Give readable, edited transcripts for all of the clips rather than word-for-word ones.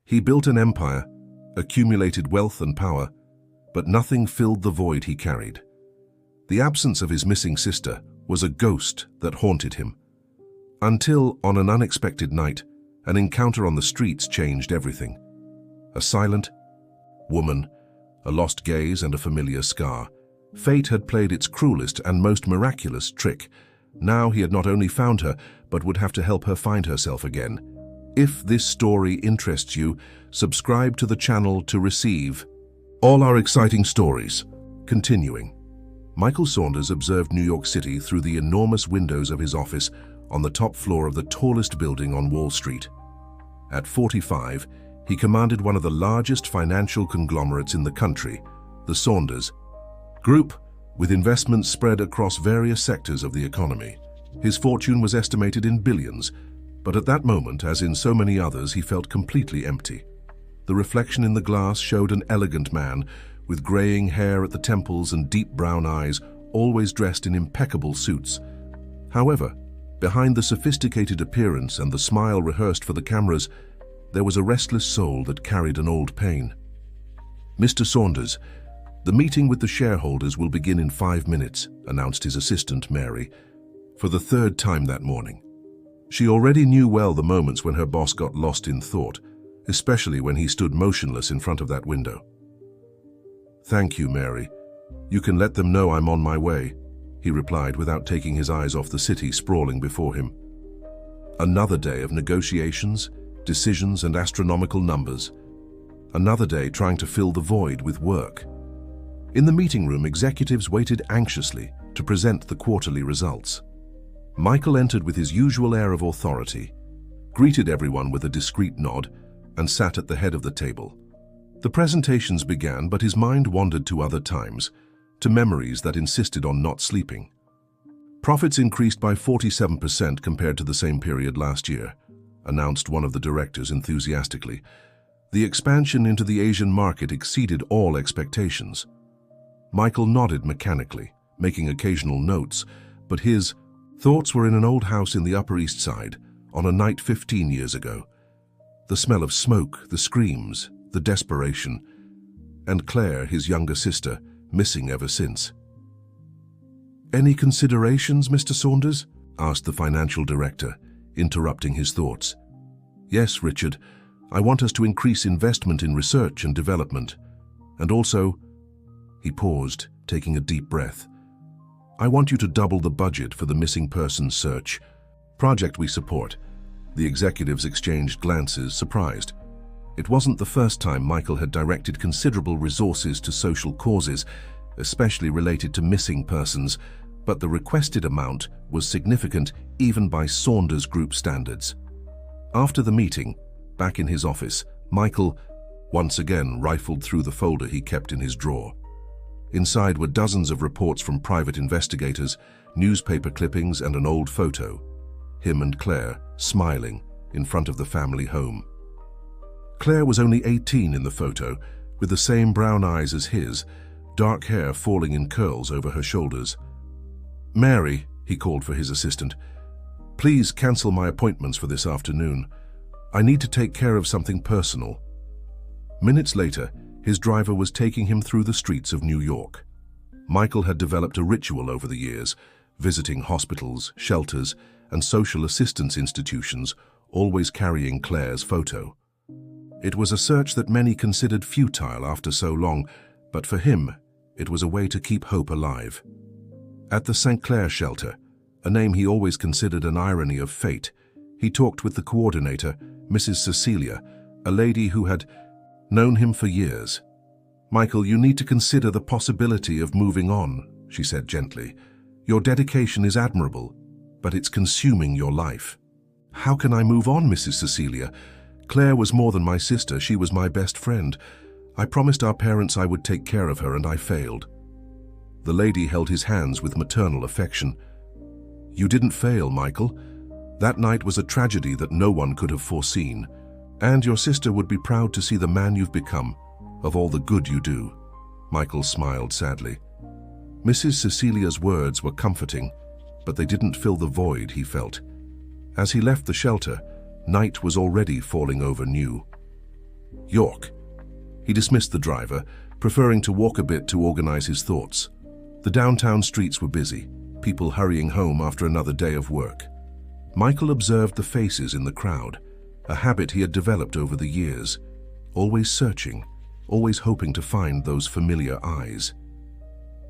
He built an empire, accumulated wealth and power, but nothing filled the void he carried. The absence of his missing sister was a ghost that haunted him. Until, on an unexpected night, an encounter on the streets changed everything. A silent woman, a lost gaze and a familiar scar. Fate had played its cruelest and most miraculous trick. Now he had not only found her, but would have to help her find herself again. If this story interests you, subscribe to the channel to receive all our exciting stories. Continuing. Michael Saunders observed New York City through the enormous windows of his office on the top floor of the tallest building on Wall Street. At 45, he commanded one of the largest financial conglomerates in the country, the Saunders Group, with investments spread across various sectors of the economy. His fortune was estimated in billions, but at that moment, as in so many others, he felt completely empty. The reflection in the glass showed an elegant man with graying hair at the temples and deep brown eyes, always dressed in impeccable suits. However, behind the sophisticated appearance and the smile rehearsed for the cameras, there was a restless soul that carried an old pain. "Mr. Saunders, the meeting with the shareholders will begin in 5 minutes," announced his assistant, Mary, for the third time that morning. She already knew well the moments when her boss got lost in thought, especially when he stood motionless in front of that window. "Thank you, Mary. You can let them know I'm on my way," he replied without taking his eyes off the city sprawling before him. Another day of negotiations, decisions, and astronomical numbers. Another day trying to fill the void with work. In the meeting room, executives waited anxiously to present the quarterly results. Michael entered with his usual air of authority, greeted everyone with a discreet nod, and sat at the head of the table. The presentations began, but his mind wandered to other times, to memories that insisted on not sleeping. Profits increased by 47% compared to the same period last year, announced one of the directors enthusiastically. The expansion into the Asian market exceeded all expectations. Michael nodded mechanically, making occasional notes, but his thoughts were in an old house in the Upper East Side, on a night 15 years ago. The smell of smoke, the screams, the desperation, and Claire, his younger sister, missing ever since. "Any considerations, Mr. Saunders?" asked the financial director, interrupting his thoughts. "Yes, Richard. I want us to increase investment in research and development. And also," he paused, taking a deep breath, "I want you to double the budget for the missing persons search project we support." The executives exchanged glances, surprised. It wasn't the first time Michael had directed considerable resources to social causes, especially related to missing persons, but the requested amount was significant even by Saunders Group standards. After the meeting, back in his office, Michael once again rifled through the folder he kept in his drawer. Inside were dozens of reports from private investigators, newspaper clippings, and an old photo. Him and Claire, smiling, in front of the family home. Claire was only 18 in the photo, with the same brown eyes as his, dark hair falling in curls over her shoulders. "Mary," he called for his assistant, "please cancel my appointments for this afternoon. I need to take care of something personal." Minutes later, his driver was taking him through the streets of New York. Michael had developed a ritual over the years, visiting hospitals, shelters, and social assistance institutions, always carrying Claire's photo. It was a search that many considered futile after so long, but for him, it was a way to keep hope alive. At the St. Clair shelter, a name he always considered an irony of fate, he talked with the coordinator, Mrs. Cecilia, a lady who had known him for years. "Michael, you need to consider the possibility of moving on," she said gently. "Your dedication is admirable, but it's consuming your life." "How can I move on, Mrs. Cecilia? Claire was more than my sister, she was my best friend. I promised our parents I would take care of her, and I failed." The lady held his hands with maternal affection. "You didn't fail, Michael. That night was a tragedy that no one could have foreseen. And your sister would be proud to see the man you've become, of all the good you do." Michael smiled sadly. Mrs. Cecilia's words were comforting, but they didn't fill the void he felt. As he left the shelter, night was already falling over new. York. He dismissed the driver, preferring to walk a bit to organize his thoughts. The downtown streets were busy, people hurrying home after another day of work. Michael observed the faces in the crowd, a habit he had developed over the years, always searching, always hoping to find those familiar eyes.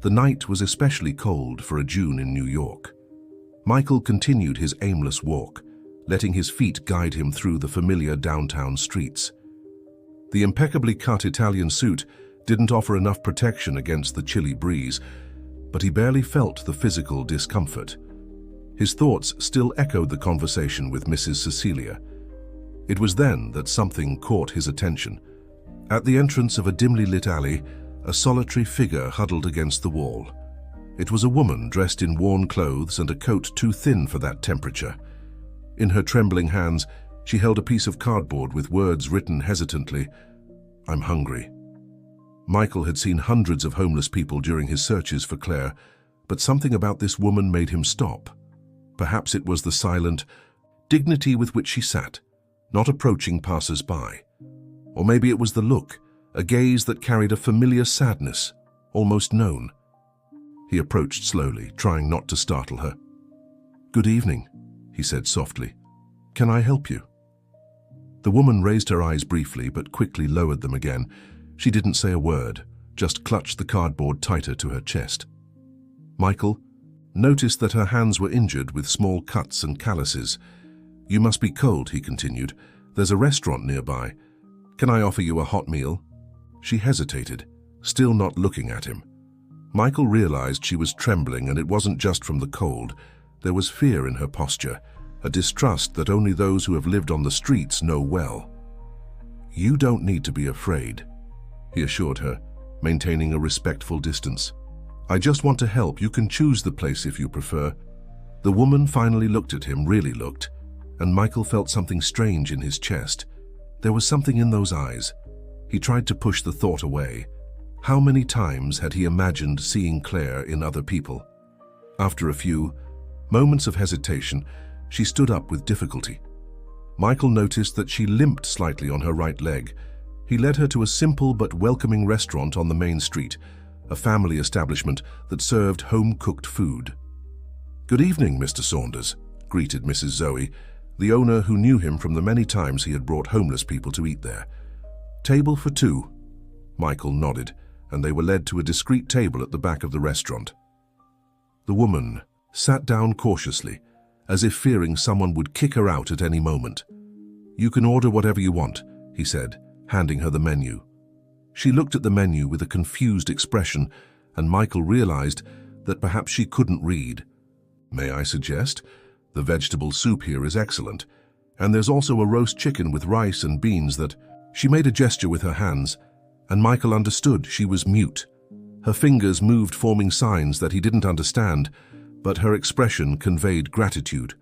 The night was especially cold for a June in New York. Michael continued his aimless walk, letting his feet guide him through the familiar downtown streets. The impeccably cut Italian suit didn't offer enough protection against the chilly breeze, but he barely felt the physical discomfort. His thoughts still echoed the conversation with Mrs. Cecilia. It was then that something caught his attention. At the entrance of a dimly lit alley, a solitary figure huddled against the wall. It was a woman dressed in worn clothes and a coat too thin for that temperature. In her trembling hands, she held a piece of cardboard with words written hesitantly, "I'm hungry." Michael had seen hundreds of homeless people during his searches for Claire, but something about this woman made him stop. Perhaps it was the silent dignity with which she sat, not approaching passers-by. Or maybe it was the look, a gaze that carried a familiar sadness, almost known. He approached slowly, trying not to startle her. "Good evening," he said softly. "Can I help you?" The woman raised her eyes briefly, but quickly lowered them again. She didn't say a word, just clutched the cardboard tighter to her chest. Michael noticed that her hands were injured with small cuts and calluses. "You must be cold," he continued. "There's a restaurant nearby. Can I offer you a hot meal?" She hesitated, still not looking at him. Michael realized she was trembling, and it wasn't just from the cold. There was fear in her posture, a distrust that only those who have lived on the streets know well. "You don't need to be afraid," he assured her, maintaining a respectful distance. "I just want to help. You can choose the place if you prefer." The woman finally looked at him, really looked, and Michael felt something strange in his chest. There was something in those eyes. He tried to push the thought away. How many times had he imagined seeing Claire in other people? After a few moments of hesitation, she stood up with difficulty. Michael noticed that she limped slightly on her right leg. He led her to a simple but welcoming restaurant on the main street, a family establishment that served home-cooked food. "Good evening, Mr. Saunders," greeted Mrs. Zoe, the owner who knew him from the many times he had brought homeless people to eat there. "Table for two." Michael nodded, and they were led to a discreet table at the back of the restaurant. The woman sat down cautiously, as if fearing someone would kick her out at any moment. "You can order whatever you want," he said, handing her the menu. She looked at the menu with a confused expression, and Michael realized that perhaps she couldn't read. "May I suggest? The vegetable soup here is excellent, and there's also a roast chicken with rice and beans that—" She made a gesture with her hands, and Michael understood she was mute. Her fingers moved, forming signs that he didn't understand, but her expression conveyed gratitude.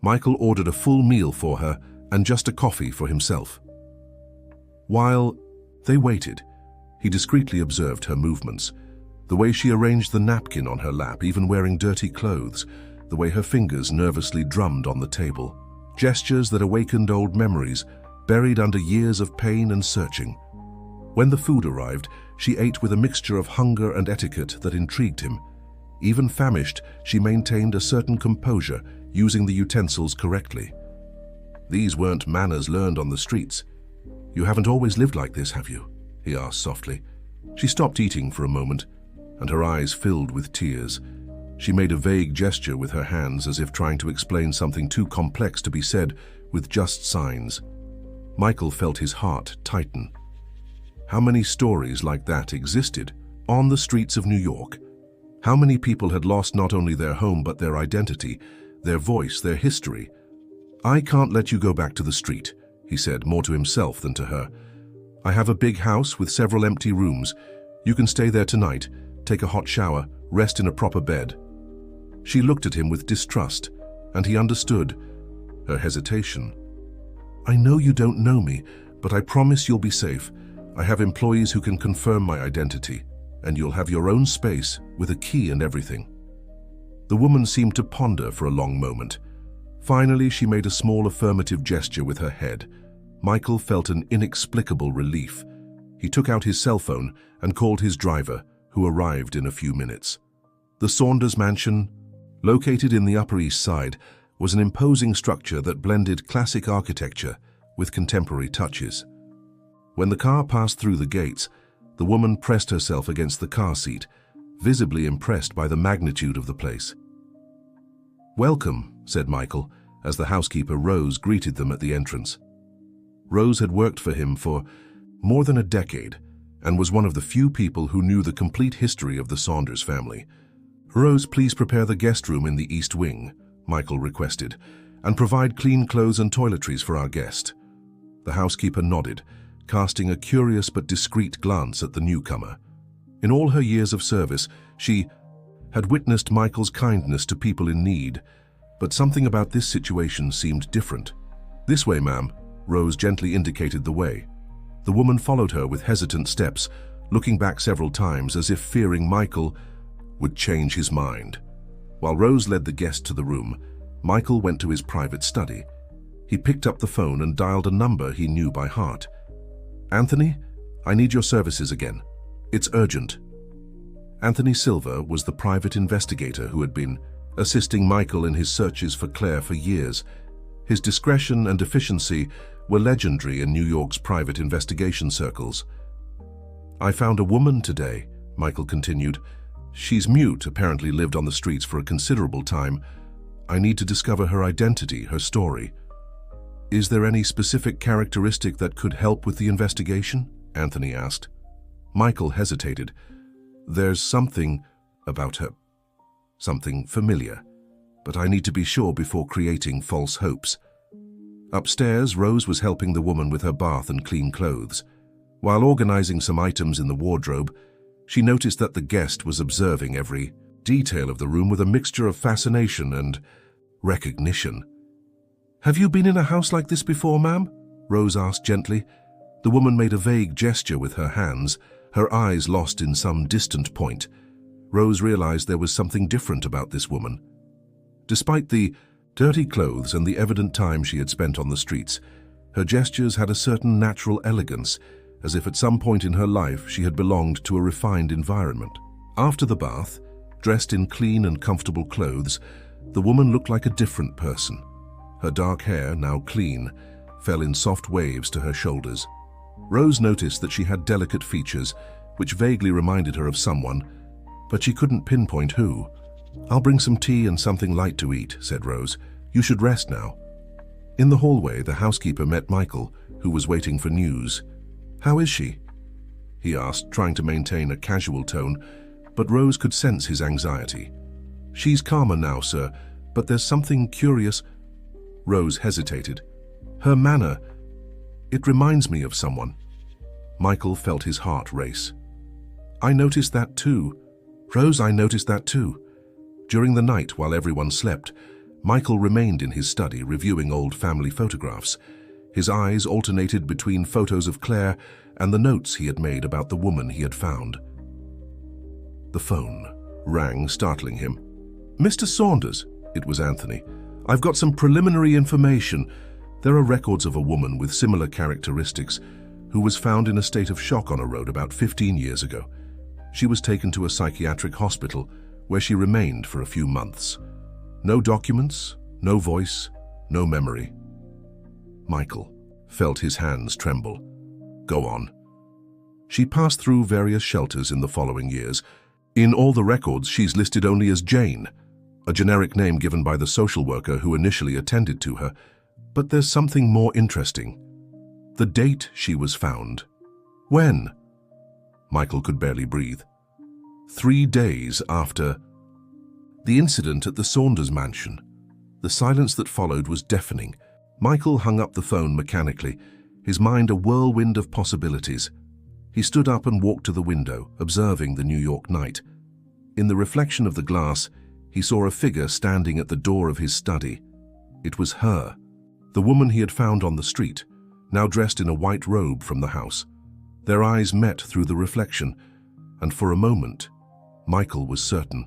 Michael ordered a full meal for her and just a coffee for himself. While they waited, he discreetly observed her movements, the way she arranged the napkin on her lap, even wearing dirty clothes, the way her fingers nervously drummed on the table. Gestures that awakened old memories, buried under years of pain and searching. When the food arrived, she ate with a mixture of hunger and etiquette that intrigued him. Even famished, she maintained a certain composure, using the utensils correctly. These weren't manners learned on the streets. "You haven't always lived like this, have you?" he asked softly. She stopped eating for a moment, and her eyes filled with tears. She made a vague gesture with her hands, as if trying to explain something too complex to be said with just signs. Michael felt his heart tighten. How many stories like that existed on the streets of New York? How many people had lost not only their home but their identity, their voice, their history? "I can't let you go back to the street," he said, more to himself than to her. "I have a big house with several empty rooms. You can stay there tonight, take a hot shower, rest in a proper bed." She looked at him with distrust, and he understood her hesitation. "I know you don't know me, but I promise you'll be safe. I have employees who can confirm my identity, and you'll have your own space with a key and everything." The woman seemed to ponder for a long moment. Finally, she made a small affirmative gesture with her head. Michael felt an inexplicable relief. He took out his cell phone and called his driver, who arrived in a few minutes. The Saunders mansion, located in the Upper East Side, was an imposing structure that blended classic architecture with contemporary touches. When the car passed through the gates, the woman pressed herself against the car seat, visibly impressed by the magnitude of the place. "Welcome," said Michael, as the housekeeper Rose greeted them at the entrance. Rose had worked for him for more than a decade and was one of the few people who knew the complete history of the Saunders family. "Rose, please prepare the guest room in the East Wing," Michael requested, "and provide clean clothes and toiletries for our guest." The housekeeper nodded, casting a curious but discreet glance at the newcomer. In all her years of service, she had witnessed Michael's kindness to people in need, but something about this situation seemed different. "This way, ma'am," Rose gently indicated the way. The woman followed her with hesitant steps, looking back several times as if fearing Michael would change his mind. While Rose led the guest to the room, Michael went to his private study. He picked up the phone and dialed a number he knew by heart. "Anthony, I need your services again. It's urgent." Anthony Silver was the private investigator who had been assisting Michael in his searches for Claire for years. His discretion and efficiency were legendary in New York's private investigation circles. "I found a woman today," Michael continued. "She's mute, apparently lived on the streets for a considerable time. I need to discover her identity, her story." "Is there any specific characteristic that could help with the investigation?" Anthony asked. Michael hesitated. "There's something about her, something familiar, but I need to be sure before creating false hopes." Upstairs, Rose was helping the woman with her bath and clean clothes. While organizing some items in the wardrobe, she noticed that the guest was observing every detail of the room with a mixture of fascination and recognition. "Have you been in a house like this before, ma'am?" Rose asked gently. The woman made a vague gesture with her hands, her eyes lost in some distant point. Rose realized there was something different about this woman. Despite the dirty clothes and the evident time she had spent on the streets, her gestures had a certain natural elegance, as if at some point in her life she had belonged to a refined environment. After the bath, dressed in clean and comfortable clothes, the woman looked like a different person. Her dark hair, now clean, fell in soft waves to her shoulders. Rose noticed that she had delicate features, which vaguely reminded her of someone, but she couldn't pinpoint who. "I'll bring some tea and something light to eat," said Rose. "You should rest now." In the hallway, the housekeeper met Michael, who was waiting for news. "How is she?" he asked, trying to maintain a casual tone, but Rose could sense his anxiety. "She's calmer now, sir, but there's something curious." Rose hesitated. "Her manner, it reminds me of someone." Michael felt his heart race. "I noticed that too. Rose, I noticed that too." During the night, while everyone slept, Michael remained in his study reviewing old family photographs. His eyes alternated between photos of Claire and the notes he had made about the woman he had found. The phone rang, startling him. "Mr. Saunders," it was Anthony. "I've got some preliminary information. There are records of a woman with similar characteristics who was found in a state of shock on a road about 15 years ago. She was taken to a psychiatric hospital where she remained for a few months. No documents, no voice, no memory." Michael felt his hands tremble. "Go on." "She passed through various shelters in the following years. In all the records, she's listed only as Jane, a generic name given by the social worker who initially attended to her. But there's something more interesting. The date she was found. When?" Michael could barely breathe. 3 days after the incident at the Saunders mansion. The silence that followed was deafening. Michael hung up the phone mechanically, his mind a whirlwind of possibilities. He stood up and walked to the window, observing the New York night. In the reflection of the glass, he saw a figure standing at the door of his study. It was her, the woman he had found on the street, now dressed in a white robe from the house. Their eyes met through the reflection, and for a moment, Michael was certain.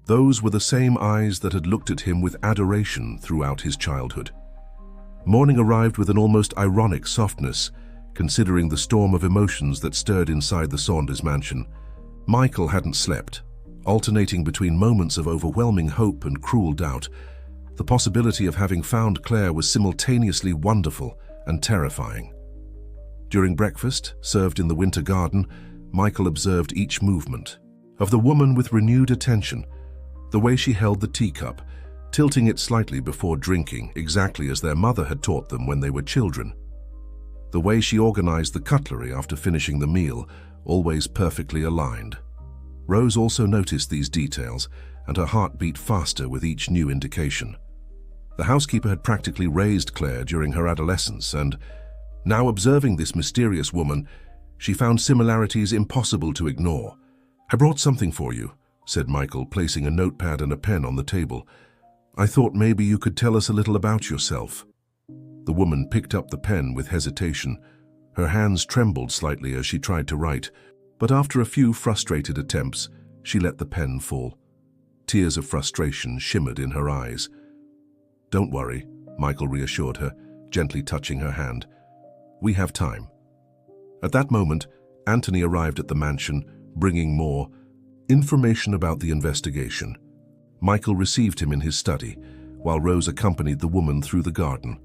Those were the same eyes that had looked at him with adoration throughout his childhood. Morning arrived with an almost ironic softness, considering the storm of emotions that stirred inside the Saunders mansion. Michael hadn't slept, alternating between moments of overwhelming hope and cruel doubt. The possibility of having found Claire was simultaneously wonderful and terrifying. During breakfast, served in the winter garden, Michael observed each movement of the woman with renewed attention, the way she held the teacup, tilting it slightly before drinking, exactly as their mother had taught them when they were children. The way she organized the cutlery after finishing the meal, always perfectly aligned. Rose also noticed these details, and her heart beat faster with each new indication. The housekeeper had practically raised Claire during her adolescence, and now observing this mysterious woman, she found similarities impossible to ignore. "I brought something for you," said Michael, placing a notepad and a pen on the table. "I thought maybe you could tell us a little about yourself." The woman picked up the pen with hesitation. Her hands trembled slightly as she tried to write, but after a few frustrated attempts, she let the pen fall. Tears of frustration shimmered in her eyes. "Don't worry," Michael reassured her, gently touching her hand. "We have time." At that moment, Anthony arrived at the mansion, bringing more information about the investigation. Michael received him in his study, while Rose accompanied the woman through the garden.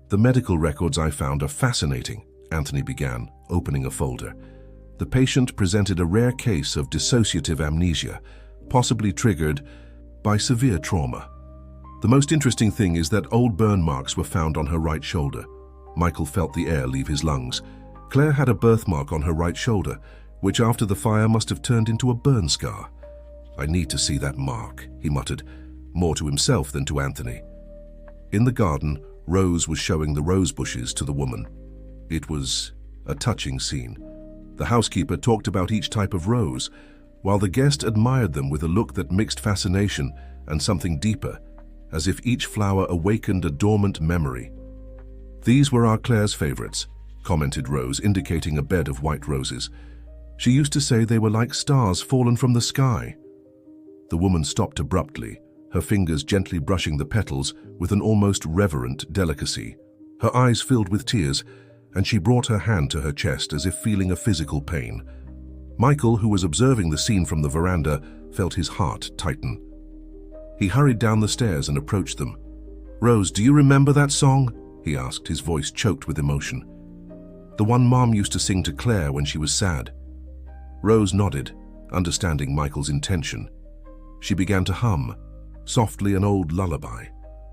"The medical records I found are fascinating," Anthony began, opening a folder. The patient presented a rare case of dissociative amnesia, possibly triggered by severe trauma. "The most interesting thing is that old burn marks were found on her right shoulder." Michael felt the air leave his lungs. Claire had a birthmark on her right shoulder, which after the fire must have turned into a burn scar. "I need to see that mark," he muttered, more to himself than to Anthony. In the garden, Rose was showing the rose bushes to the woman. It was a touching scene. The housekeeper talked about each type of rose, while the guest admired them with a look that mixed fascination and something deeper, as if each flower awakened a dormant memory. "These were our Claire's favorites," commented Rose, indicating a bed of white roses. "She used to say they were like stars fallen from the sky." The woman stopped abruptly, her fingers gently brushing the petals with an almost reverent delicacy. Her eyes filled with tears, and she brought her hand to her chest as if feeling a physical pain. Michael, who was observing the scene from the veranda, felt his heart tighten. He hurried down the stairs and approached them. "Rose, do you remember that song?" he asked, his voice choked with emotion. "The one Mom used to sing to Claire when she was sad." Rose nodded, understanding Michael's intention. She began to hum, softly, an old lullaby.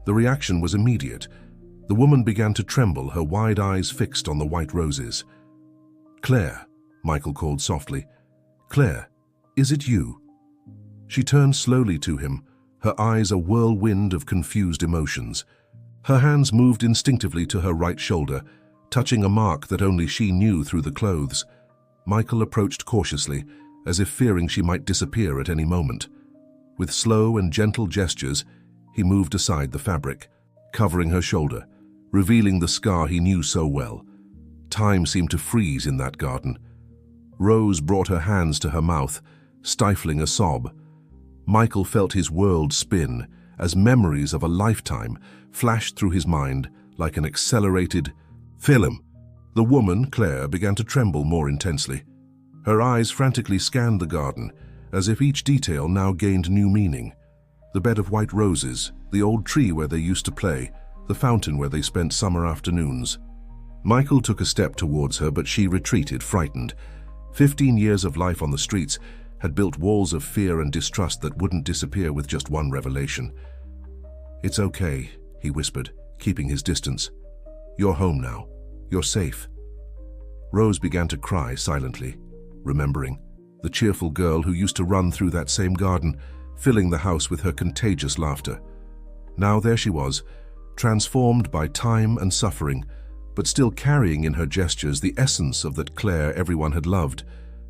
The reaction was immediate. The woman began to tremble, her wide eyes fixed on the white roses. "Claire," Michael called softly. "Claire, is it you?" She turned slowly to him, her eyes a whirlwind of confused emotions. Her hands moved instinctively to her right shoulder, touching a mark that only she knew through the clothes. Michael approached cautiously, as if fearing she might disappear at any moment. With slow and gentle gestures, he moved aside the fabric, covering her shoulder, revealing the scar he knew so well. Time seemed to freeze in that garden. Rose brought her hands to her mouth, stifling a sob. Michael felt his world spin as memories of a lifetime flashed through his mind like an accelerated film. The woman, Claire, began to tremble more intensely. Her eyes frantically scanned the garden, as if each detail now gained new meaning. The bed of white roses, the old tree where they used to play, the fountain where they spent summer afternoons. Michael took a step towards her, but she retreated, frightened. 15 years of life on the streets had built walls of fear and distrust that wouldn't disappear with just one revelation. "It's okay," he whispered, keeping his distance. "You're home now. You're safe." Rose began to cry silently, remembering the cheerful girl who used to run through that same garden, filling the house with her contagious laughter. Now there she was, transformed by time and suffering, but still carrying in her gestures the essence of that Claire everyone had loved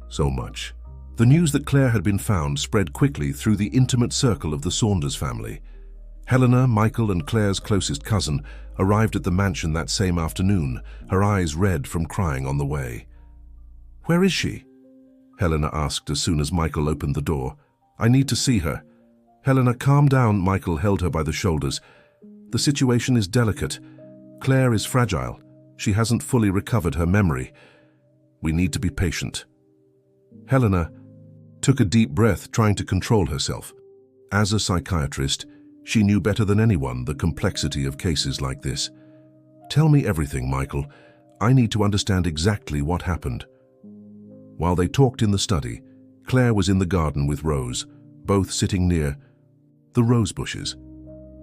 so much. The news that Claire had been found spread quickly through the intimate circle of the Saunders family. Helena, Michael and Claire's closest cousin, arrived at the mansion that same afternoon, her eyes red from crying on the way. "Where is she?" Helena asked as soon as Michael opened the door. "I need to see her." "Helena, calm down," Michael held her by the shoulders. "The situation is delicate. Claire is fragile. She hasn't fully recovered her memory. We need to be patient. Helena took a deep breath, trying to control herself. As a psychiatrist, she knew better than anyone the complexity of cases like this. Tell me everything, Michael. I need to understand exactly what happened. While they talked in the study, Claire was in the garden with Rose, both sitting near the rose bushes.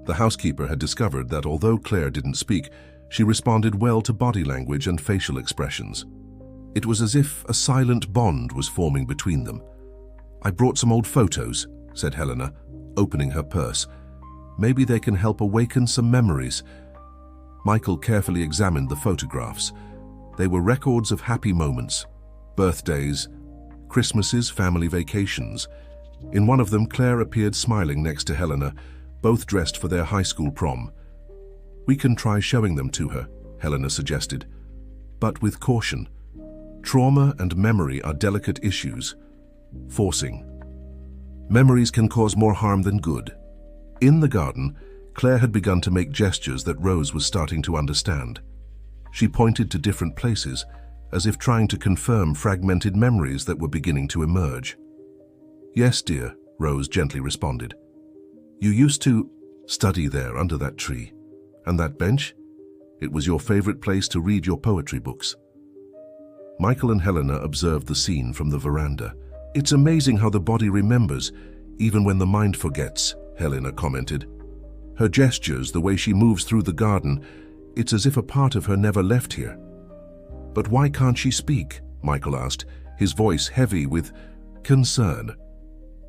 The housekeeper had discovered that although Claire didn't speak, she responded well to body language and facial expressions. It was as if a silent bond was forming between them. I brought some old photos, said Helena, opening her purse. Maybe they can help awaken some memories. Michael carefully examined the photographs. They were records of happy moments, birthdays, Christmases, family vacations. In one of them, Claire appeared smiling next to Helena, both dressed for their high school prom. We can try showing them to her, Helena suggested, but with caution. Trauma and memory are delicate issues. Forcing. Memories can cause more harm than good. In the garden, Claire had begun to make gestures that Rose was starting to understand. She pointed to different places, as if trying to confirm fragmented memories that were beginning to emerge. Yes, dear, Rose gently responded. You used to study there under that tree. And that bench? It was your favorite place to read your poetry books. Michael and Helena observed the scene from the veranda. It's amazing how the body remembers, even when the mind forgets, Helena commented. Her gestures, the way she moves through the garden, it's as if a part of her never left here. But why can't she speak? Michael asked, his voice heavy with concern.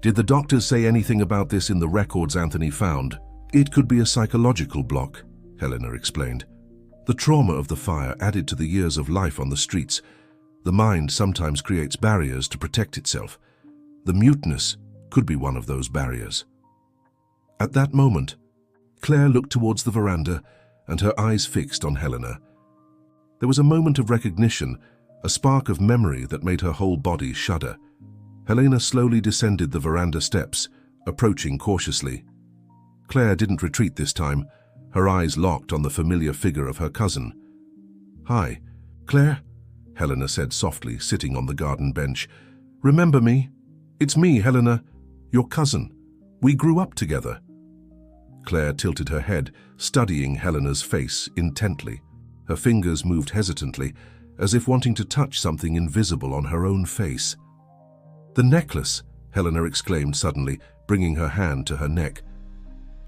Did the doctors say anything about this in the records Anthony found? It could be a psychological block, Helena explained. The trauma of the fire added to the years of life on the streets. The mind sometimes creates barriers to protect itself. The muteness could be one of those barriers. At that moment, Claire looked towards the veranda and her eyes fixed on Helena. There was a moment of recognition, a spark of memory that made her whole body shudder. Helena slowly descended the veranda steps, approaching cautiously. Claire didn't retreat this time, her eyes locked on the familiar figure of her cousin. Hi, Claire, Helena said softly, sitting on the garden bench. Remember me? It's me, Helena, your cousin. We grew up together. Claire tilted her head, studying Helena's face intently. Her fingers moved hesitantly, as if wanting to touch something invisible on her own face. The necklace, Helena exclaimed suddenly, bringing her hand to her neck.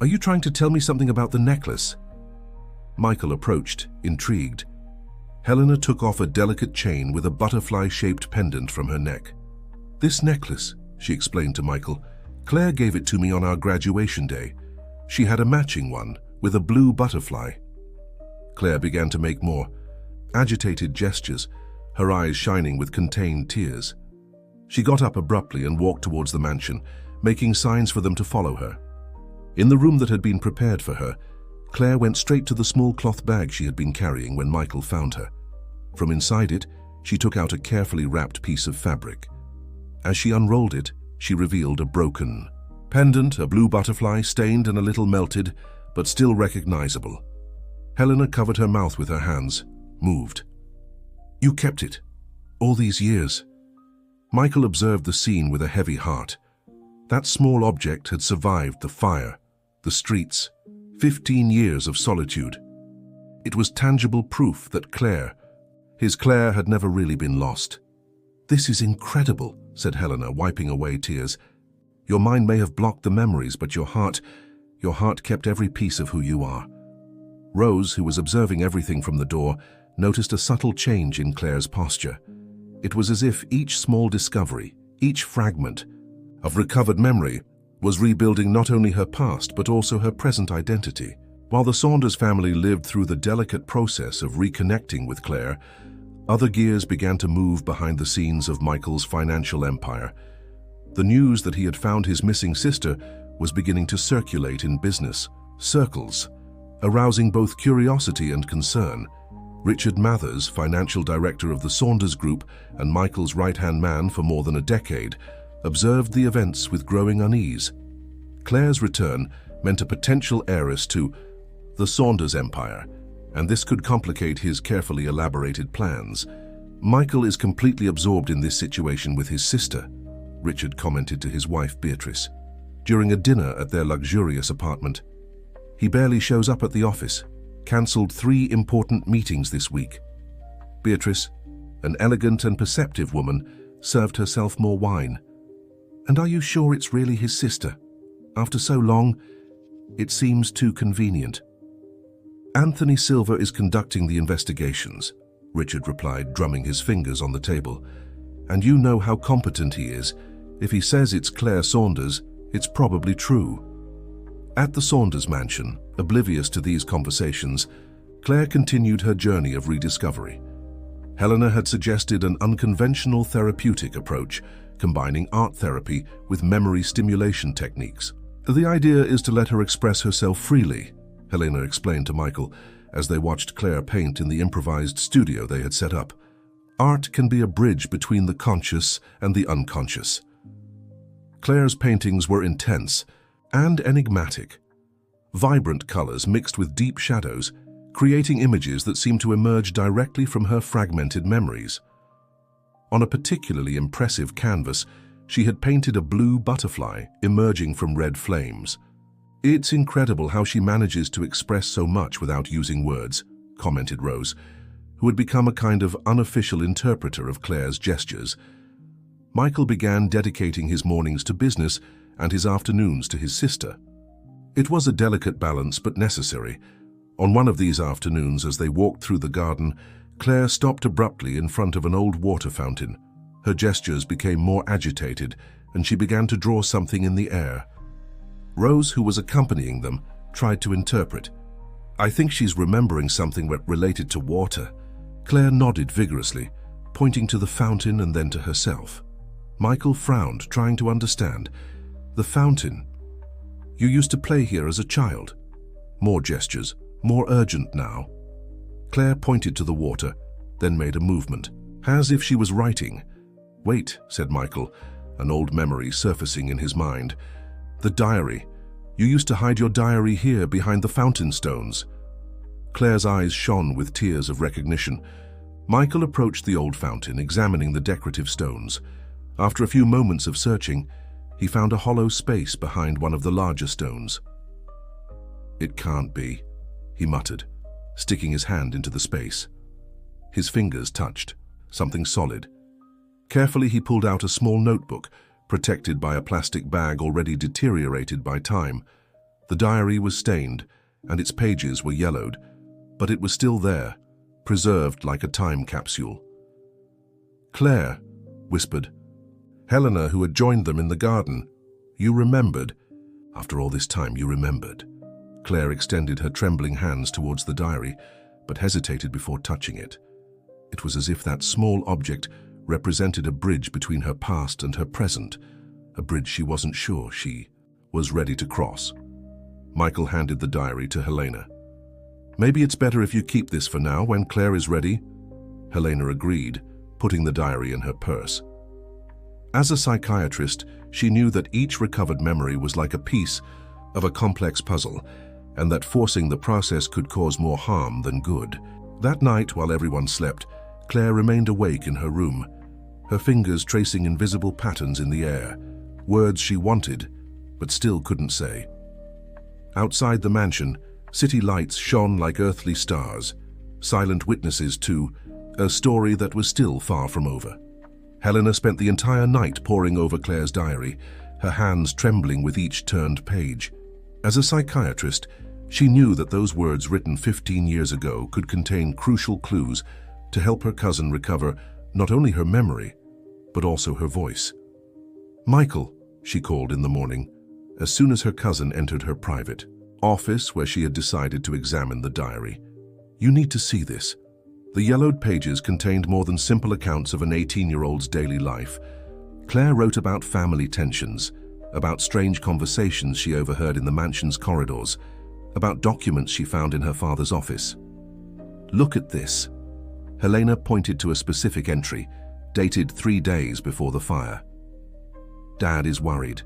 Are you trying to tell me something about the necklace? Michael approached, intrigued. Helena took off a delicate chain with a butterfly-shaped pendant from her neck. This necklace, she explained to Michael, Claire gave it to me on our graduation day. She had a matching one, with a blue butterfly. Claire began to make more agitated gestures, her eyes shining with contained tears. She got up abruptly and walked towards the mansion, making signs for them to follow her. In the room that had been prepared for her, Claire went straight to the small cloth bag she had been carrying when Michael found her. From inside it, she took out a carefully wrapped piece of fabric. As she unrolled it, she revealed a broken pendant, a blue butterfly, stained and a little melted, but still recognizable. Helena covered her mouth with her hands, moved. You kept it, all these years. Michael observed the scene with a heavy heart. That small object had survived the fire, the streets, 15 years of solitude. It was tangible proof that his Claire had never really been lost. This is incredible, said Helena, wiping away tears. Your mind may have blocked the memories, but your heart kept every piece of who you are. Rose, who was observing everything from the door, noticed a subtle change in Claire's posture. It was as if each small discovery, each fragment of recovered memory, was rebuilding not only her past but also her present identity. While the Saunders family lived through the delicate process of reconnecting with Claire, other gears began to move behind the scenes of Michael's financial empire. The news that he had found his missing sister was beginning to circulate in business circles, arousing both curiosity and concern. Richard Mathers, financial director of the Saunders Group and Michael's right-hand man for more than a decade, observed the events with growing unease. Claire's return meant a potential heiress to the Saunders empire, and this could complicate his carefully elaborated plans. Michael is completely absorbed in this situation with his sister, Richard commented to his wife Beatrice, during a dinner at their luxurious apartment. He barely shows up at the office, cancelled 3 important meetings this week. Beatrice, an elegant and perceptive woman, served herself more wine. And are you sure it's really his sister? After so long, it seems too convenient. Anthony Silver is conducting the investigations, Richard replied, drumming his fingers on the table. And you know how competent he is. If he says it's Claire Saunders, it's probably true. At the Saunders mansion, oblivious to these conversations, Claire continued her journey of rediscovery. Helena had suggested an unconventional therapeutic approach, combining art therapy with memory stimulation techniques. The idea is to let her express herself freely, Helena explained to Michael as they watched Claire paint in the improvised studio they had set up. Art can be a bridge between the conscious and the unconscious. Claire's paintings were intense and enigmatic. Vibrant colors mixed with deep shadows, creating images that seemed to emerge directly from her fragmented memories. On a particularly impressive canvas, she had painted a blue butterfly emerging from red flames. "It's incredible how she manages to express so much without using words," commented Rose, who had become a kind of unofficial interpreter of Claire's gestures. Michael began dedicating his mornings to business and his afternoons to his sister. It was a delicate balance but necessary. On one of these afternoons, as they walked through the garden, Claire stopped abruptly in front of an old water fountain. Her gestures became more agitated, and she began to draw something in the air. Rose, who was accompanying them, tried to interpret. "I think she's remembering something related to water." Claire nodded vigorously, pointing to the fountain and then to herself. Michael frowned, trying to understand. "The fountain. You used to play here as a child." More gestures, more urgent now. Claire pointed to the water, then made a movement, as if she was writing. "Wait," said Michael, an old memory surfacing in his mind. "The diary. You used to hide your diary here behind the fountain stones." Claire's eyes shone with tears of recognition. Michael approached the old fountain, examining the decorative stones. After a few moments of searching, he found a hollow space behind one of the larger stones. "It can't be," he muttered, sticking his hand into the space. His fingers touched something solid. Carefully, he pulled out a small notebook, protected by a plastic bag already deteriorated by time. The diary was stained, and its pages were yellowed, but it was still there, preserved like a time capsule. "Claire," whispered Helena, who had joined them in the garden. "You remembered. After all this time, you remembered." Claire extended her trembling hands towards the diary, but hesitated before touching it. It was as if that small object represented a bridge between her past and her present, a bridge she wasn't sure she was ready to cross. Michael handed the diary to Helena. "Maybe it's better if you keep this for now when Claire is ready." Helena agreed, putting the diary in her purse. As a psychiatrist, she knew that each recovered memory was like a piece of a complex puzzle, and that forcing the process could cause more harm than good. That night, while everyone slept, Claire remained awake in her room, her fingers tracing invisible patterns in the air, words she wanted, but still couldn't say. Outside the mansion, city lights shone like earthly stars, silent witnesses to a story that was still far from over. Helena spent the entire night poring over Claire's diary, her hands trembling with each turned page. As a psychiatrist, she knew that those words written 15 years ago could contain crucial clues to help her cousin recover not only her memory, but also her voice. "Michael," she called in the morning, as soon as her cousin entered her private office where she had decided to examine the diary. "You need to see this." The yellowed pages contained more than simple accounts of an 18-year-old's daily life. Claire wrote about family tensions, about strange conversations she overheard in the mansion's corridors, about documents she found in her father's office. "Look at this." Helena pointed to a specific entry, dated 3 days before the fire. "Dad is worried.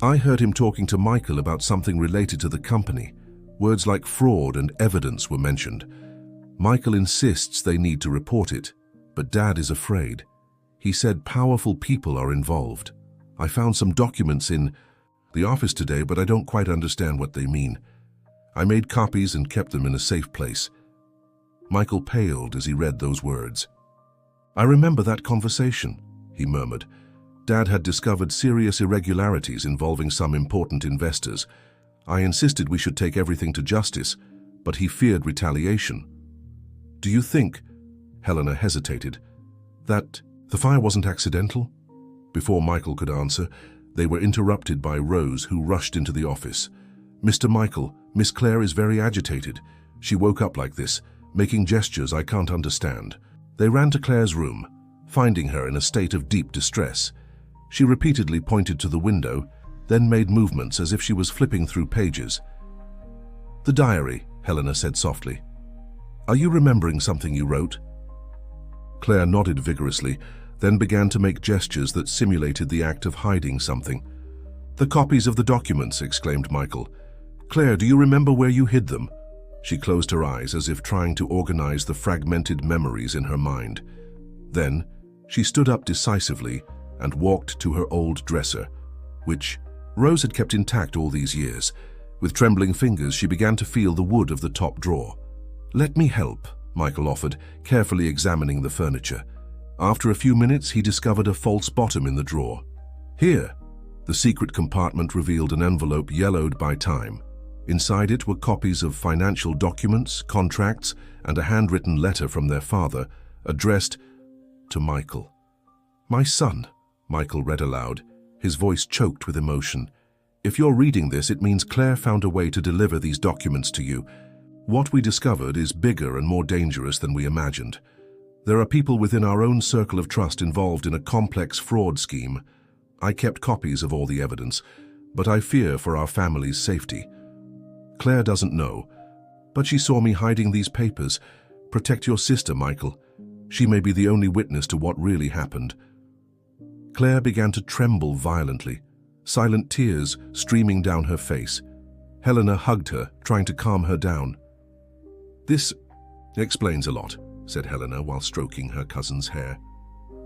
I heard him talking to Michael about something related to the company. Words like fraud and evidence were mentioned. Michael insists they need to report it, but Dad is afraid. He said powerful people are involved. I found some documents in the office today, but I don't quite understand what they mean. I made copies and kept them in a safe place. Michael paled as he read those words. I remember that conversation, he murmured. Dad had discovered serious irregularities involving some important investors. I insisted we should take everything to justice, but he feared retaliation. Do you think, Helena hesitated, that the fire wasn't accidental? Before Michael could answer, they were interrupted by Rose, who rushed into the office. Mr. Michael, Miss Claire is very agitated. She woke up like this, making gestures I can't understand. They ran to Claire's room, finding her in a state of deep distress. She repeatedly pointed to the window, then made movements as if she was flipping through pages. The diary, Helena said softly. Are you remembering something you wrote? Claire nodded vigorously, then began to make gestures that simulated the act of hiding something. The copies of the documents, exclaimed Michael. Claire, do you remember where you hid them? She closed her eyes as if trying to organize the fragmented memories in her mind. Then, she stood up decisively and walked to her old dresser, which Rose had kept intact all these years. With trembling fingers, she began to feel the wood of the top drawer. Let me help, Michael offered, carefully examining the furniture. After a few minutes, he discovered a false bottom in the drawer. Here, the secret compartment revealed an envelope yellowed by time. Inside it were copies of financial documents, contracts, and a handwritten letter from their father, addressed to Michael. My son, Michael read aloud, his voice choked with emotion. If you're reading this, it means Claire found a way to deliver these documents to you. What we discovered is bigger and more dangerous than we imagined. There are people within our own circle of trust involved in a complex fraud scheme. I kept copies of all the evidence, but I fear for our family's safety. Claire doesn't know, but she saw me hiding these papers. Protect your sister, Michael. She may be the only witness to what really happened. Claire began to tremble violently, silent tears streaming down her face. Helena hugged her, trying to calm her down. This explains a lot, said Helena while stroking her cousin's hair.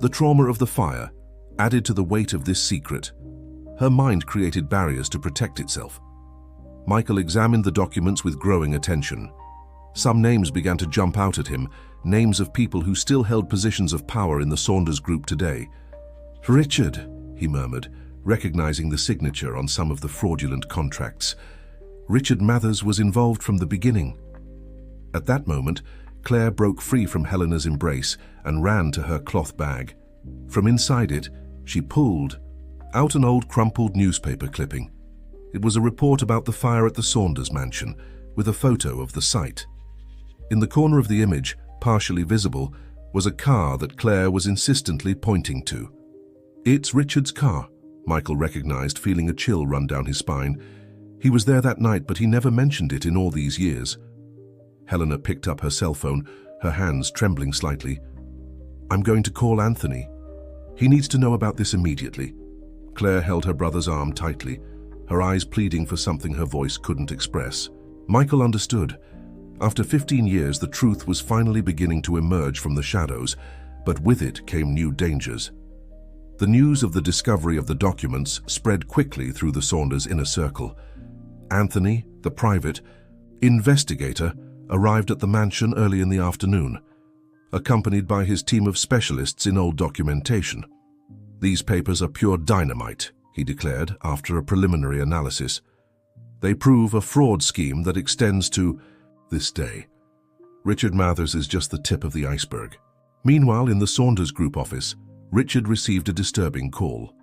The trauma of the fire added to the weight of this secret. Her mind created barriers to protect itself. Michael examined the documents with growing attention. Some names began to jump out at him, names of people who still held positions of power in the Saunders group today. Richard, he murmured, recognizing the signature on some of the fraudulent contracts. Richard Mathers was involved from the beginning. At that moment, Claire broke free from Helena's embrace and ran to her cloth bag. From inside it, she pulled out an old crumpled newspaper clipping. It was a report about the fire at the Saunders mansion, with a photo of the site. In the corner of the image, partially visible, was a car that Claire was insistently pointing to. It's Richard's car, Michael recognized, feeling a chill run down his spine. He was there that night, but he never mentioned it in all these years. Helena picked up her cell phone, her hands trembling slightly. I'm going to call Anthony. He needs to know about this immediately. Claire held her brother's arm tightly, her eyes pleading for something her voice couldn't express. Michael understood. After 15 years, the truth was finally beginning to emerge from the shadows, but with it came new dangers. The news of the discovery of the documents spread quickly through the Saunders inner circle. Anthony, the private investigator, arrived at the mansion early in the afternoon, accompanied by his team of specialists in old documentation. These papers are pure dynamite, he declared after a preliminary analysis. They prove a fraud scheme that extends to this day. Richard Mathers is just the tip of the iceberg. Meanwhile, in the Saunders Group office, Richard received a disturbing call.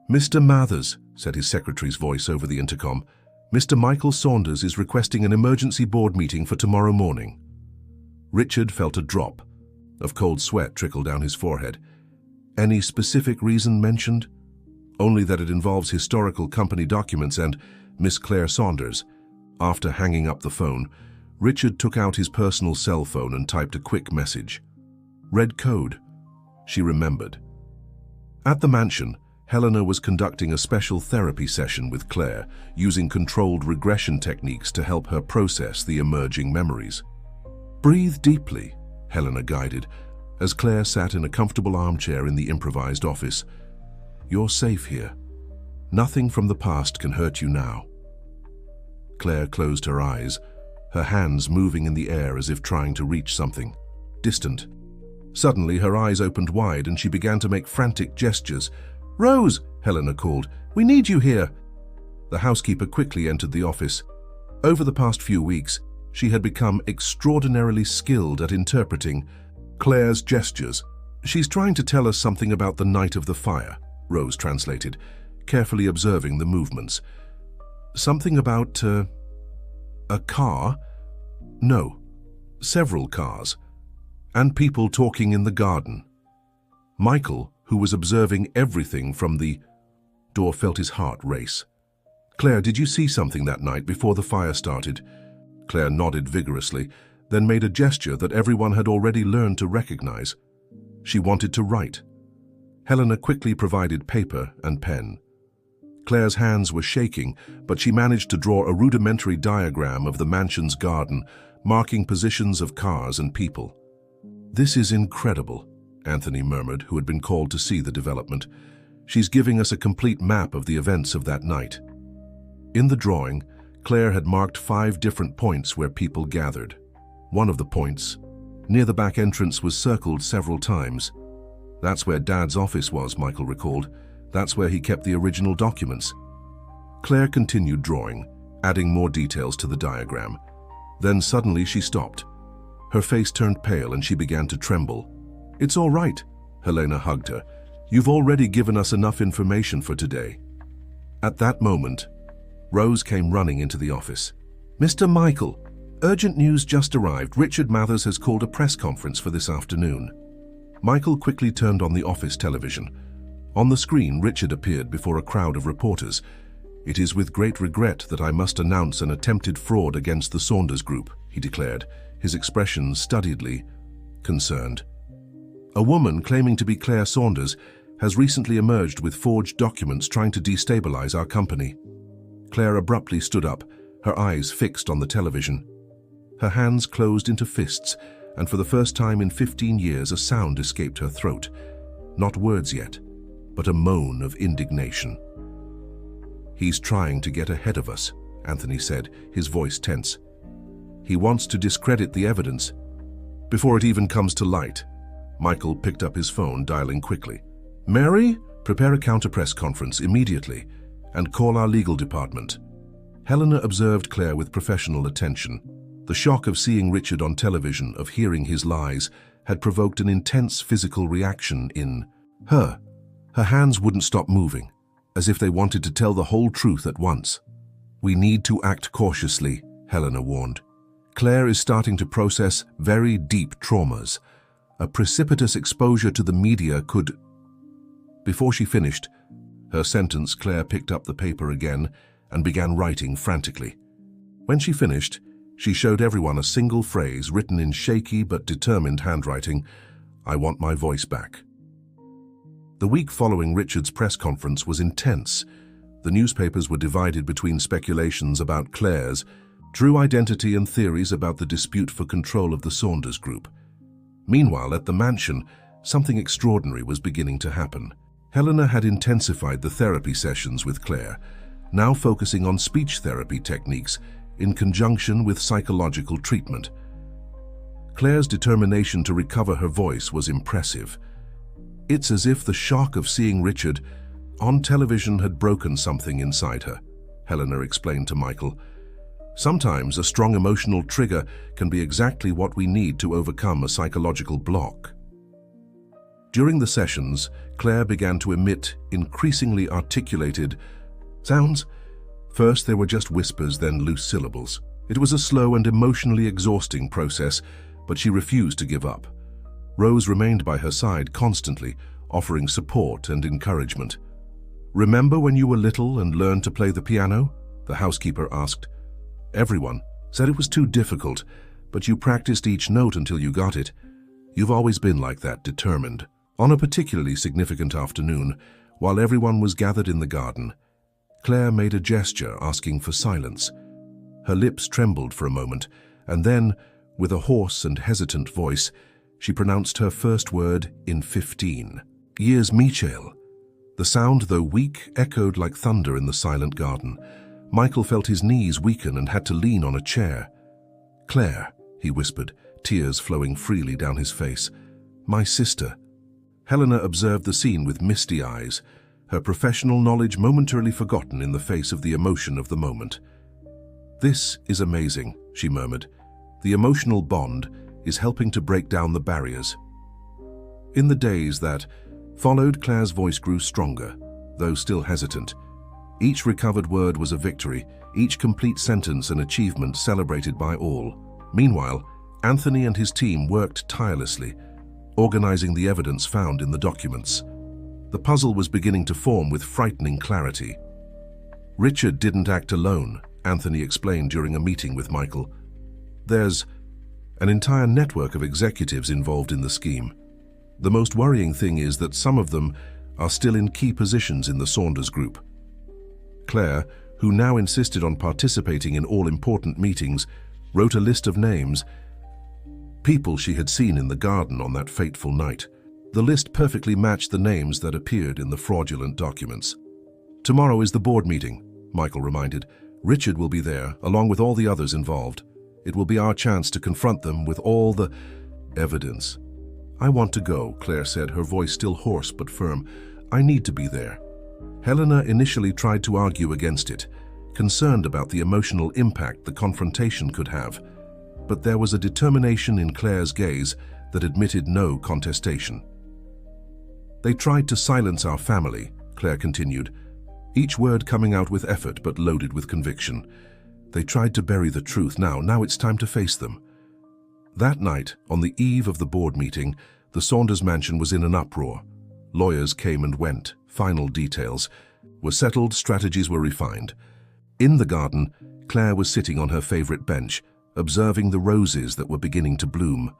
Mr. Mathers, said his secretary's voice over the intercom, Mr. Michael Saunders is requesting an emergency board meeting for tomorrow morning. Richard felt a drop of cold sweat trickle down his forehead. Any specific reason mentioned? Only that it involves historical company documents and Miss Claire Saunders. After hanging up the phone, Richard took out his personal cell phone and typed a quick message. Red code. She remembered. At the mansion, Helena was conducting a special therapy session with Claire, using controlled regression techniques to help her process the emerging memories. Breathe deeply, Helena guided, as Claire sat in a comfortable armchair in the improvised office. You're safe here. Nothing from the past can hurt you now. Claire closed her eyes, her hands moving in the air as if trying to reach something distant. Suddenly, her eyes opened wide and she began to make frantic gestures. "Rose," Helena called, "we need you here." The housekeeper quickly entered the office. Over the past few weeks, she had become extraordinarily skilled at interpreting Claire's gestures. "She's trying to tell us something about the night of the fire," Rose translated, carefully observing the movements. "Something about, a car? No, several cars. And people talking in the garden." Michael, who was observing everything from the door, felt his heart race. "Claire, did you see something that night before the fire started?" Claire nodded vigorously, then made a gesture that everyone had already learned to recognize. She wanted to write. Helena quickly provided paper and pen. Claire's hands were shaking, but she managed to draw a rudimentary diagram of the mansion's garden, marking positions of cars and people. "This is incredible," Anthony murmured, who had been called to see the development. "She's giving us a complete map of the events of that night." In the drawing, Claire had marked 5 different points where people gathered. One of the points, near the back entrance, was circled several times. "That's where Dad's office was," Michael recalled. "That's where he kept the original documents." Claire continued drawing, adding more details to the diagram. Then suddenly she stopped. Her face turned pale and she began to tremble. "It's all right," Helena hugged her. "You've already given us enough information for today." At that moment, Rose came running into the office. "Mr. Michael, urgent news just arrived. Richard Mathers has called a press conference for this afternoon." Michael quickly turned on the office television. On the screen, Richard appeared before a crowd of reporters. "It is with great regret that I must announce an attempted fraud against the Saunders Group," he declared, his expression studiedly concerned. "A woman claiming to be Claire Saunders has recently emerged with forged documents trying to destabilize our company." Claire abruptly stood up, her eyes fixed on the television. Her hands closed into fists, and for the first time in 15 years a sound escaped her throat. Not words yet, but a moan of indignation. "He's trying to get ahead of us," Anthony said, his voice tense. "He wants to discredit the evidence before it even comes to light." Michael picked up his phone, dialing quickly. "Mary, prepare a counter-press conference immediately and call our legal department." Helena observed Claire with professional attention. The shock of seeing Richard on television, of hearing his lies, had provoked an intense physical reaction in her. Her hands wouldn't stop moving, as if they wanted to tell the whole truth at once. "We need to act cautiously," Helena warned. "Claire is starting to process very deep traumas. A precipitous exposure to the media could—" Before she finished her sentence, Claire picked up the paper again and began writing frantically. When she finished, she showed everyone a single phrase written in shaky but determined handwriting: "I want my voice back." The week following Richard's press conference was intense. The newspapers were divided between speculations about Claire's true identity and theories about the dispute for control of the Saunders Group. Meanwhile, at the mansion, something extraordinary was beginning to happen. Helena had intensified the therapy sessions with Claire, now focusing on speech therapy techniques in conjunction with psychological treatment. Claire's determination to recover her voice was impressive. It's as if the shock of seeing Richard on television had broken something inside her, Helena explained to Michael. "Sometimes a strong emotional trigger can be exactly what we need to overcome a psychological block." During the sessions, Claire began to emit increasingly articulated sounds. First they were just whispers, then loose syllables. It was a slow and emotionally exhausting process, but she refused to give up. Rose remained by her side constantly, offering support and encouragement. "Remember when you were little and learned to play the piano?" the housekeeper asked. "Everyone said it was too difficult, but you practiced each note until you got it. You've always been like that, determined." On a particularly significant afternoon, while everyone was gathered in the garden, Claire made a gesture asking for silence. Her lips trembled for a moment, and then, With a hoarse and hesitant voice, she pronounced her first word in 15 years. Michael. The sound, though weak, echoed like thunder in the silent garden. Michael felt his knees weaken and had to lean on a chair. "Claire," he whispered, tears flowing freely down his face. "My sister." Helena observed the scene with misty eyes, her professional knowledge momentarily forgotten in the face of the emotion of the moment. "This is amazing," she murmured. "The emotional bond is helping to break down the barriers." In the days that followed, Claire's voice grew stronger, though still hesitant. Each recovered word was a victory, each complete sentence an achievement celebrated by all. Meanwhile, Anthony and his team worked tirelessly, organizing the evidence found in the documents. The puzzle was beginning to form with frightening clarity. "Richard didn't act alone," Anthony explained during a meeting with Michael. "There's an entire network of executives involved in the scheme. The most worrying thing is that some of them are still in key positions in the Saunders Group." Claire, who now insisted on participating in all important meetings, wrote a list of names, people she had seen in the garden on that fateful night. The list perfectly matched the names that appeared in the fraudulent documents. "Tomorrow is the board meeting," Michael reminded. "Richard will be there, along with all the others involved. It will be our chance to confront them with all the evidence." "I want to go," Claire said, her voice still hoarse but firm. "I need to be there." Helena initially tried to argue against it, concerned about the emotional impact the confrontation could have. But there was a determination in Claire's gaze that admitted no contestation. "They tried to silence our family," Claire continued, each word coming out with effort but loaded with conviction. "They tried to bury the truth. Now it's time to face them." That night, on the eve of the board meeting, the Saunders mansion was in an uproar. Lawyers came and went, final details were settled, strategies were refined. In the garden, Claire was sitting on her favorite bench, observing the roses that were beginning to bloom.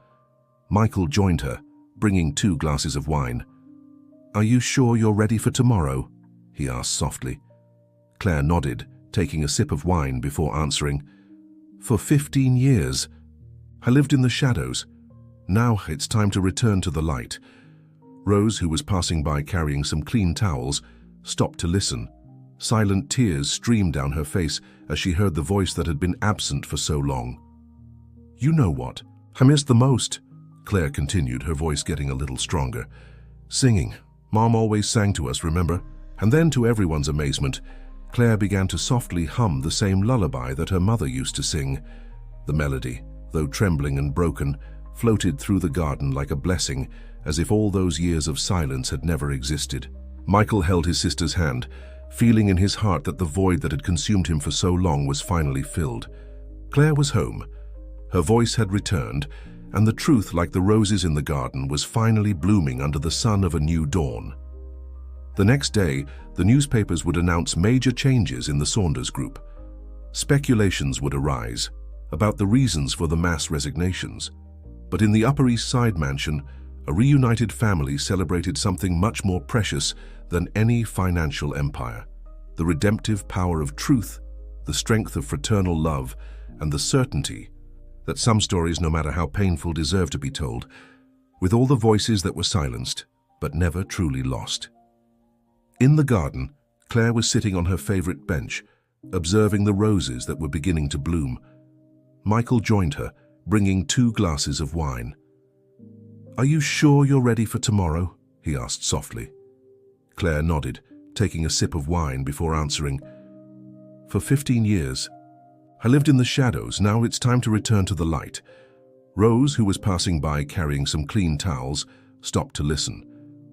Michael joined her, bringing 2 glasses of wine. "Are you sure you're ready for tomorrow?" he asked softly. Claire nodded, taking a sip of wine before answering. "For 15 years, I lived in the shadows. Now it's time to return to the light." Rose, who was passing by carrying some clean towels, stopped to listen. Silent tears streamed down her face as she heard the voice that had been absent for so long. "You know what I missed the most?" Claire continued, her voice getting a little stronger. "Singing. Mom always sang to us, remember?" And then, to everyone's amazement, Claire began to softly hum the same lullaby that her mother used to sing. The melody, though trembling and broken, floated through the garden like a blessing, as if all those years of silence had never existed. Michael held his sister's hand, feeling in his heart that the void that had consumed him for so long was finally filled. Claire was home. Her voice had returned, and the truth, like the roses in the garden, was finally blooming under the sun of a new dawn. The next day, the newspapers would announce major changes in the Saunders Group. Speculations would arise about the reasons for the mass resignations. But in the Upper East Side mansion, a reunited family celebrated something much more precious than any financial empire: the redemptive power of truth, the strength of fraternal love, and the certainty that some stories, no matter how painful, deserve to be told, with all the voices that were silenced, but never truly lost. In the garden, Claire was sitting on her favorite bench, observing the roses that were beginning to bloom. Michael joined her, bringing 2 glasses of wine. "Are you sure you're ready for tomorrow?" he asked softly. Claire nodded, taking a sip of wine before answering. "For 15 years, I lived in the shadows. Now it's time to return to the light." Rose, who was passing by carrying some clean towels, stopped to listen.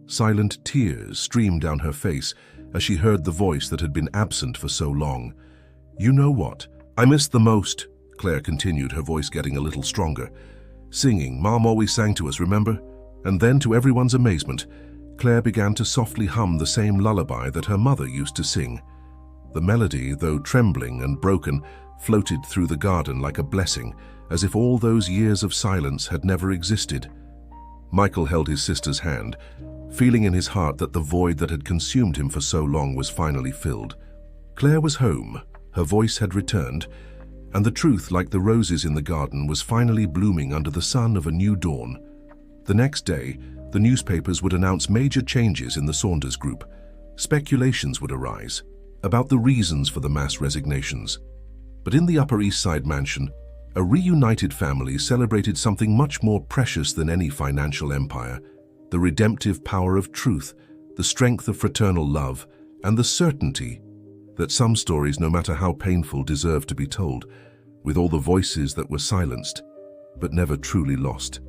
Silent tears streamed down her face as she heard the voice that had been absent for so long. "You know what I missed the most?" Claire continued, her voice getting a little stronger. "Singing. Mom always sang to us, remember?" And then, to everyone's amazement, Claire began to softly hum the same lullaby that her mother used to sing. The melody, though trembling and broken, floated through the garden like a blessing, as if all those years of silence had never existed. Michael held his sister's hand, feeling in his heart that the void that had consumed him for so long was finally filled. Claire was home, her voice had returned, And the truth, like the roses in the garden, was finally blooming under the sun of a new dawn. The next day, the newspapers would announce major changes in the Saunders group. Speculations would arise about the reasons for the mass resignations. But in the Upper East Side mansion, a reunited family celebrated something much more precious than any financial empire: the redemptive power of truth, the strength of fraternal love, and the certainty that some stories, no matter how painful, deserve to be told, with all the voices that were silenced, but never truly lost.